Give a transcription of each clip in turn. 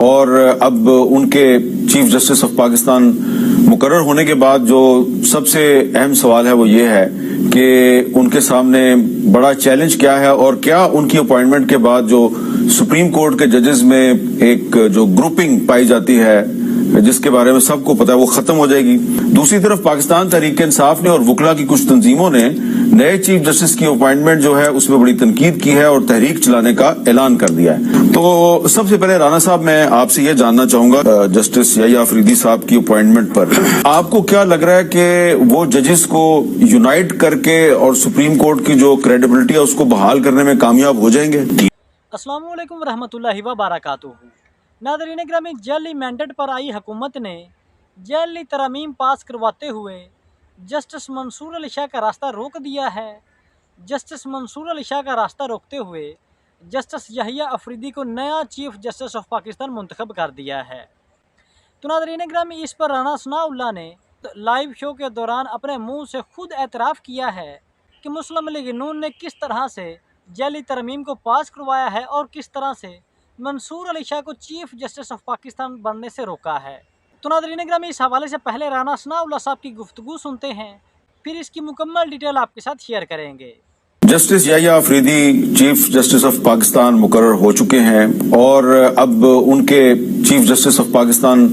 اور اب ان کے چیف جسٹس آف پاکستان مقرر ہونے کے بعد جو سب سے اہم سوال ہے وہ یہ ہے کہ ان کے سامنے بڑا چیلنج کیا ہے، اور کیا ان کی اپوائنٹمنٹ کے بعد جو سپریم کورٹ کے ججز میں ایک جو گروپنگ پائی جاتی ہے جس کے بارے میں سب کو پتا ہے وہ ختم ہو جائے گی۔ دوسری طرف پاکستان تحریک انصاف نے اور وکلا کی کچھ تنظیموں نے نئے چیف جسٹس کی اپوائنٹمنٹ جو ہے اس میں بڑی تنقید کی ہے اور تحریک چلانے کا اعلان کر دیا ہے۔ تو سب سے پہلے رانا صاحب میں آپ سے یہ جاننا چاہوں گا جسٹس یحییٰ افریدی صاحب کی اپوائنٹمنٹ پر آپ کو کیا لگ رہا ہے کہ وہ ججز کو یونائٹ کر کے اور سپریم کورٹ کی جو کریڈیبلٹی ہے اس کو بحال کرنے میں کامیاب ہو جائیں گے؟ السلام علیکم ورحمۃ اللہ وبرکاتہ۔ ناظرین گرامی، جعلی مینڈیٹ پر آئی حکومت نے جعلی ترامیم پاس کرواتے ہوئے جسٹس منصور علی شاہ کا راستہ روک دیا ہے۔ جسٹس منصور علی شاہ کا راستہ روکتے ہوئے جسٹس یحییٰ افریدی کو نیا چیف جسٹس آف پاکستان منتخب کر دیا ہے۔ تو ناظرین گرامی، اس پر رانا ثناء اللہ نے لائیو شو کے دوران اپنے منہ سے خود اعتراف کیا ہے کہ مسلم لیگ نون نے کس طرح سے جعلی ترمیم کو پاس کروایا ہے اور کس طرح سے منصور علی شاہ کو چیف جسٹس آف پاکستان بننے سے روکا ہے۔ تو ناظرین گرامی، اس حوالے سے پہلے رانا ثناء اللہ صاحب کی گفتگو سنتے ہیں، پھر اس کی مکمل ڈیٹیل آپ کے ساتھ شیئر کریں گے۔ Justice Yahya Afridi chief justice of Pakistan مقرر ہو چکے ہیں، اور اب ان کے چیف جسٹس آف پاکستان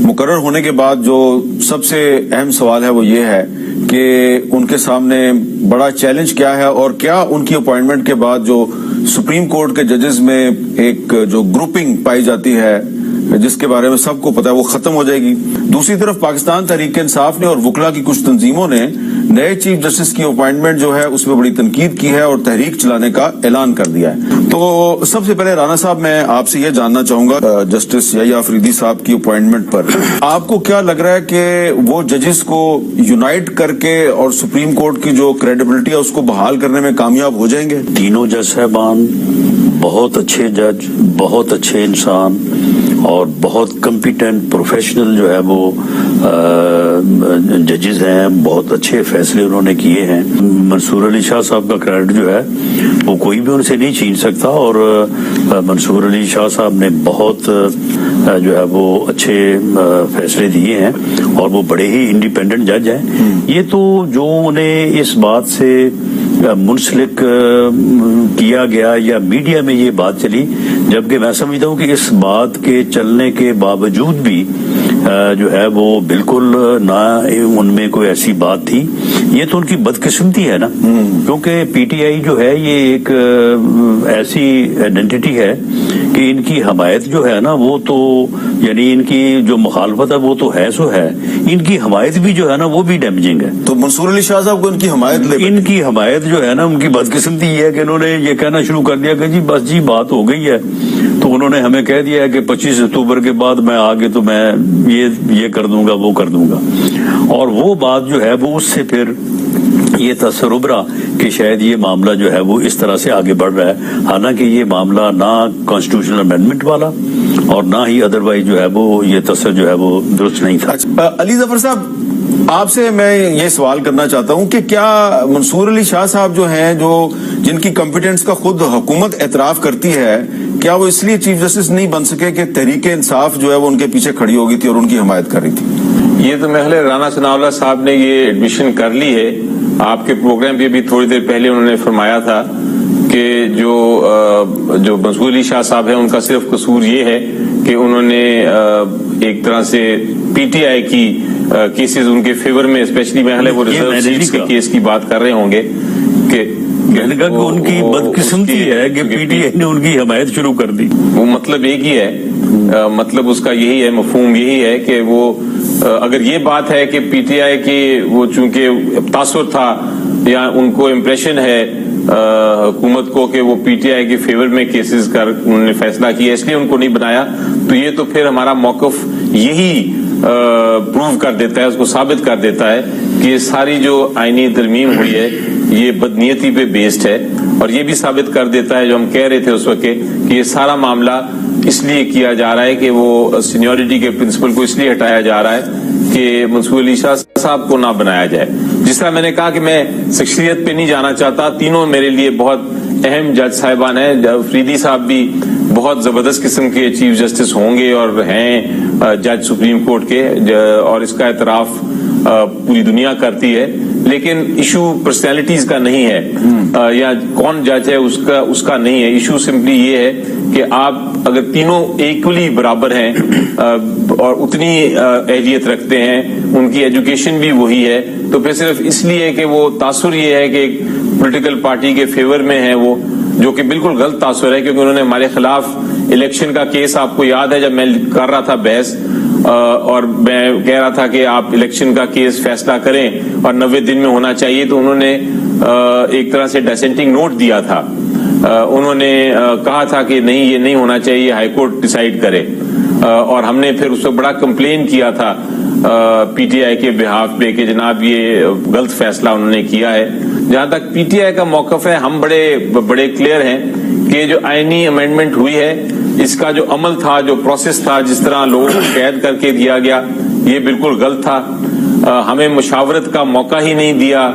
مقرر ہونے کے بعد جو سب سے اہم سوال ہے وہ یہ ہے کہ ان کے سامنے بڑا چیلنج کیا ہے، اور کیا ان کی اپوائنٹمنٹ کے بعد جو سپریم کورٹ کے ججز میں ایک جو گروپنگ پائی جاتی ہے جس کے بارے میں سب کو پتا ہے وہ ختم ہو جائے گی۔ دوسری طرف پاکستان تحریک انصاف نے اور وکلا کی کچھ تنظیموں نے نئے چیف جسٹس کی اپوائنٹمنٹ جو ہے اس میں بڑی تنقید کی ہے اور تحریک چلانے کا اعلان کر دیا ہے۔ تو سب سے پہلے رانا صاحب میں آپ سے یہ جاننا چاہوں گا جسٹس یحییٰ افریدی صاحب کی اپوائنٹمنٹ پر آپ کو کیا لگ رہا ہے کہ وہ ججز کو یونائٹ کر کے اور سپریم کورٹ کی جو کریڈیبلٹی ہے اس کو بحال کرنے میں کامیاب ہو جائیں گے؟ تینوں جج صاحبان بہت اچھے جج، بہت اچھے انسان اور بہت کمپیٹنٹ پروفیشنل جو ہے وہ ججز ہیں، بہت اچھے فیصلے انہوں نے کیے ہیں۔ منصور علی شاہ صاحب کا کریڈٹ جو ہے وہ کوئی بھی ان سے نہیں چھین سکتا، اور منصور علی شاہ صاحب نے بہت جو ہے وہ اچھے فیصلے دیے ہیں اور وہ بڑے ہی انڈیپینڈنٹ جج ہیں۔ یہ تو جو انہیں اس بات سے منسلک کیا گیا یا میڈیا میں یہ بات چلی، جبکہ میں سمجھتا ہوں کہ اس بات کے چلنے کے باوجود بھی جو ہے وہ بالکل نہ ان میں کوئی ایسی بات تھی۔ یہ تو ان کی بدقسمتی ہے نا، کیونکہ پی ٹی آئی جو ہے یہ ایک ایسی آئیڈینٹی ہے کہ ان کی حمایت جو ہے نا وہ تو یعنی ان کی جو مخالفت ہے وہ تو ہے سو ہے، ان کی حمایت بھی جو ہے نا وہ بھی ڈیمیجنگ ہے۔ تو منصور علی شاہ صاحب کو ان کی حمایت جو ہے نا ان کی بدقسمتی یہ ہے کہ انہوں نے یہ کہنا شروع کر دیا کہ جی بس جی بات ہو گئی ہے، تو انہوں نے ہمیں کہہ دیا ہے کہ 25 اکتوبر کے بعد میں آگے تو میں یہ کر دوں گا وہ کر دوں گا، اور وہ بات جو ہے وہ اس سے پھر یہ تصور ابھرا کہ شاید یہ معاملہ جو ہے وہ اس طرح سے آگے بڑھ رہا ہے، حالانکہ یہ معاملہ نہ کانسٹیٹیوشنل امینڈمنٹ والا اور نہ ہی ادروائز جو ہے وہ یہ تصور جو ہے وہ درست نہیں تھا۔ علی ظفر صاحب، آپ سے میں یہ سوال کرنا چاہتا ہوں کہ کیا منصور علی شاہ صاحب جو ہیں جن کی کمپیٹنس کا خود حکومت اعتراف کرتی ہے، کیا وہ اس لیے چیف جسٹس نہیں بن سکے کہ تحریک انصاف جو ہے وہ ان کے پیچھے کھڑی ہو گئی تھی اور ان کی حمایت کر رہی تھی؟ یہ تو محل رانا ثناء اللہ صاحب نے یہ ایڈمیشن کر لی ہے۔ آپ کے پروگرام پہ بھی تھوڑی دیر پہلے انہوں نے فرمایا تھا کہ جو منصور علی شاہ صاحب ہیں ان کا صرف قصور یہ ہے کہ انہوں نے ایک طرح سے پی ٹی آئی کی کیسز ان کے فیور میں، اسپیشلی محل وہ ریزرو سیٹس کے کیس کی بات کر رہے ہوں گے کہ ان کی بدقسمتی ہے کہ پی ٹی آئی نے ان کی حمایت شروع کر دی۔ وہ مطلب ایک ہی ہے، مطلب اس کا یہی ہے، مفہوم یہی ہے کہ وہ اگر یہ بات ہے کہ پی ٹی آئی کی وہ چونکہ تاثر تھا یا ان کو امپریشن ہے حکومت کو کہ وہ پی ٹی آئی کے فیور میں کیسز کر انہوں نے فیصلہ کیا اس لیے ان کو نہیں بنایا، تو یہ تو پھر ہمارا موقف یہی پروو کر دیتا ہے، اس کو ثابت کر دیتا ہے کہ یہ ساری جو آئینی ترمیم ہوئی ہے یہ بدنیتی پہ بیسڈ ہے، اور یہ بھی ثابت کر دیتا ہے جو ہم کہہ رہے تھے اس وقت کہ یہ سارا معاملہ اس لیے کیا جا رہا ہے کہ وہ سینیورٹی کے پرنسپل کو اس لیے ہٹایا جا رہا ہے کہ منصور علی شاہ صاحب کو نہ بنایا جائے. جس طرح میں نے کہا کہ میں شخصیت پہ نہیں جانا چاہتا، تینوں میرے لیے بہت اہم جج صاحبان ہیں. فریدی صاحب بھی بہت زبردست قسم کے چیف جسٹس ہوں گے اور ہیں جج سپریم کورٹ کے، اور اس کا اعتراف پوری دنیا کرتی ہے. لیکن ایشو پرسنالٹیز کا نہیں ہے یا کون جج ہے اس کا نہیں ہے. ایشو سمپلی یہ ہے کہ آپ اگر تینوں ایکولی برابر ہیں اور اتنی اہلیت رکھتے ہیں، ان کی ایجوکیشن بھی وہی ہے، تو پھر صرف اس لیے کہ وہ تاثر یہ ہے کہ ایک پولیٹیکل پارٹی کے فیور میں ہے وہ، جو کہ بالکل غلط تاثر ہے، کیونکہ انہوں نے ہمارے خلاف الیکشن کا کیس، آپ کو یاد ہے جب میں کر رہا تھا بحث اور میں کہہ رہا تھا کہ آپ الیکشن کا کیس فیصلہ کریں اور 90 دن میں ہونا چاہیے، تو انہوں نے ایک طرح سے ڈیسینٹنگ نوٹ دیا تھا. انہوں نے کہا تھا کہ نہیں، یہ نہیں ہونا چاہیے، ہائی کورٹ ڈیسائیڈ کرے. اور ہم نے پھر اس کو بڑا کمپلین کیا تھا پی ٹی آئی کے بہاف پہ کہ جناب یہ غلط فیصلہ انہوں نے کیا ہے. جہاں تک پی ٹی آئی کا موقف ہے، ہم بڑے کلیئر ہیں کہ جو آئینی امینڈمنٹ ہوئی ہے، اس کا جو عمل تھا، جو پروسیس تھا، جس طرح لوگوں کو قید کر کے دیا گیا، یہ بالکل غلط تھا. ہمیں مشاورت کا موقع ہی نہیں دیا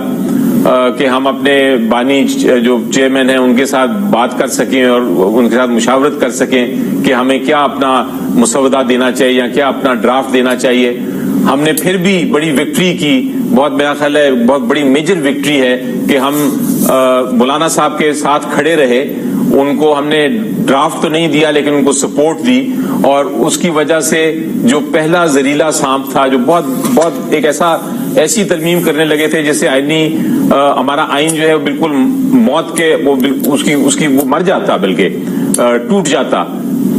کہ ہم اپنے بانی جو چیئرمین ہیں ان کے ساتھ بات کر سکیں اور ان کے ساتھ مشاورت کر سکیں کہ ہمیں کیا اپنا مسودہ دینا چاہیے یا کیا اپنا ڈرافٹ دینا چاہیے. ہم نے پھر بھی بڑی وکٹری کی، بہت میرا خیال ہے بہت بڑی میجر وکٹری ہے کہ ہم مولانا صاحب کے ساتھ کھڑے رہے. ان کو ہم نے ڈرافٹ تو نہیں دیا لیکن ان کو سپورٹ دی، اور اس کی وجہ سے جو پہلا زہریلا سانپ تھا، جو بہت ایک ایسی ترمیم کرنے لگے تھے جیسے ہمارا آئین جو ہے بالکل موت کے اس کی وہ مر جاتا، بلکہ ٹوٹ جاتا.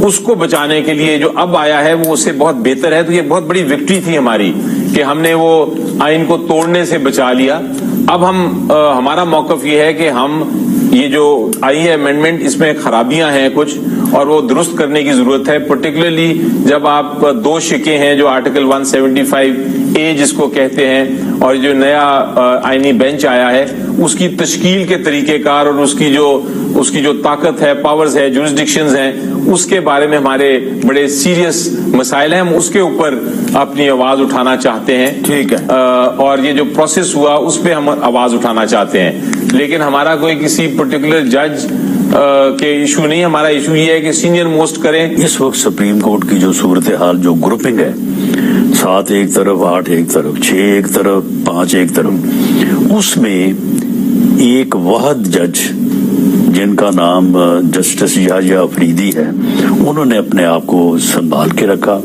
اس کو بچانے کے لیے جو اب آیا ہے وہ اس سے بہت بہتر ہے. تو یہ بہت بڑی وکٹری تھی ہماری کہ ہم نے وہ آئین کو توڑنے سے بچا لیا. اب ہمارا موقف یہ ہے کہ ہم یہ جو آئی ہے امینڈمنٹ، اس میں خرابیاں ہیں کچھ اور وہ درست کرنے کی ضرورت ہے. پرٹیکولرلی جب آپ دو شکیں ہیں، جو آرٹیکل 175A جس کو کہتے ہیں، اور جو نیا آئینی بینچ آیا ہے، اس کی تشکیل کے طریقہ کار اور اس کی جو طاقت ہے، پاورز ہے، جورسڈکشنز ہیں، اس کے بارے میں ہمارے بڑے سیریس مسائل ہیں. ہم اس کے اوپر اپنی آواز اٹھانا چاہتے ہیں. ٹھیک ہے. اور یہ جو پروسیس ہوا اس پہ ہم آواز اٹھانا چاہتے ہیں. لیکن ہمارا کوئی کسی پرٹیکولر جج کے ایشو نہیں، ہمارا ایشو یہ ہے کہ سینئر موسٹ کریں. اس وقت سپریم کورٹ کی جو صورتحال، جو گروپنگ ہے، 7 ایک طرف، 8 ایک طرف، 6 ایک طرف، 5 ایک طرف، اس میں ایک واحد جج جن کا نام جسٹس یحییٰ فریدی ہے، انہوں نے اپنے آپ کو سنبھال کے رکھا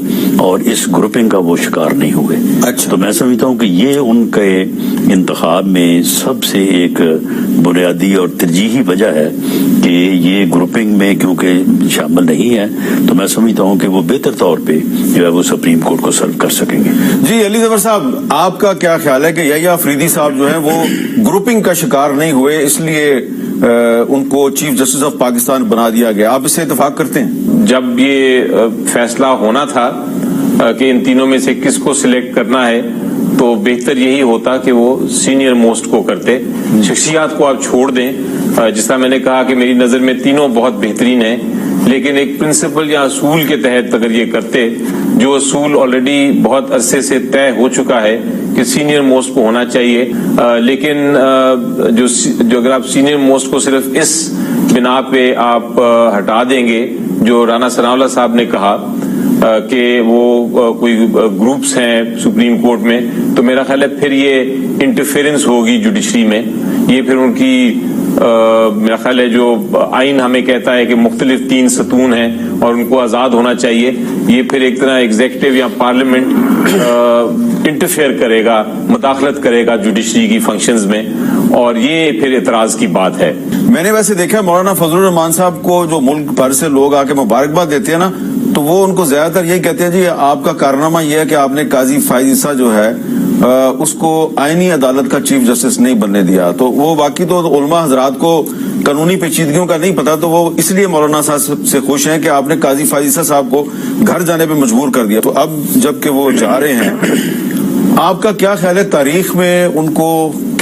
اور اس گروپنگ کا وہ شکار نہیں ہوئے. اچھا. تو میں سمجھتا ہوں کہ یہ ان کے انتخاب میں سب سے ایک بنیادی اور ترجیحی وجہ ہے کہ یہ گروپنگ میں کیونکہ شامل نہیں ہے، تو میں سمجھتا ہوں کہ وہ بہتر طور پہ جو ہے وہ سپریم کورٹ کو سرو کر سکیں گے. جی علی ظفر صاحب، آپ کا کیا خیال ہے کہ یحییٰ فریدی صاحب جو ہیں وہ گروپنگ کا شکار نہیں ہوئے، اس لیے ان کو چیف جسٹس آف پاکستان بنا دیا گیا؟ آپ اس سے اتفاق کرتے ہیں؟ جب یہ فیصلہ ہونا تھا کہ ان تینوں میں سے کس کو سلیکٹ کرنا ہے، تو بہتر یہی ہوتا کہ وہ سینئر موسٹ کو کرتے. شخصیات کو آپ چھوڑ دیں. جس طرح میں نے کہا کہ میری نظر میں تینوں بہت بہترین ہیں، لیکن ایک پرنسپل یا اصول کے تحت اگر یہ کرتے، جو اصول آلریڈی بہت عرصے سے طے ہو چکا ہے کہ سینئر موسٹ کو ہونا چاہیے، لیکن جو اگر آپ سینئر موسٹ کو صرف اس بنا پہ آپ ہٹا دیں گے، جو رانا ثناء اللہ صاحب نے کہا کہ وہ کوئی گروپس ہیں سپریم کورٹ میں، تو میرا خیال ہے پھر یہ انٹرفیئرنس ہوگی جوڈیشری میں. یہ پھر ان کی میرا خیال ہے جو آئین ہمیں کہتا ہے کہ مختلف 3 ستون ہیں اور ان کو آزاد ہونا چاہیے، یہ پھر ایک طرح ایگزیکٹو یا پارلیمنٹ انٹرفیئر کرے گا، مداخلت کرے گا جوڈیشری کی فنکشنز میں، اور یہ پھر اعتراض کی بات ہے. میں نے ویسے دیکھا مولانا فضل الرحمان صاحب کو جو ملک بھر سے لوگ آ کے مبارکباد دیتے ہیں نا، تو وہ ان کو زیادہ تر یہی کہتے ہیں جی آپ کا کارنامہ یہ ہے کہ آپ نے قاضی فائز عیسیٰ جو ہے اس کو آئینی عدالت کا چیف جسٹس نہیں بننے دیا. تو وہ باقی تو علماء حضرات کو قانونی پیچیدگیوں کا نہیں پتا، تو وہ اس لیے مولانا صاحب سے خوش ہیں کہ آپ نے قاضی فائز عیسیٰ صاحب کو گھر جانے پہ مجبور کر دیا. تو اب جب کہ وہ جا رہے ہیں، آپ کا کیا خیال ہے تاریخ میں ان کو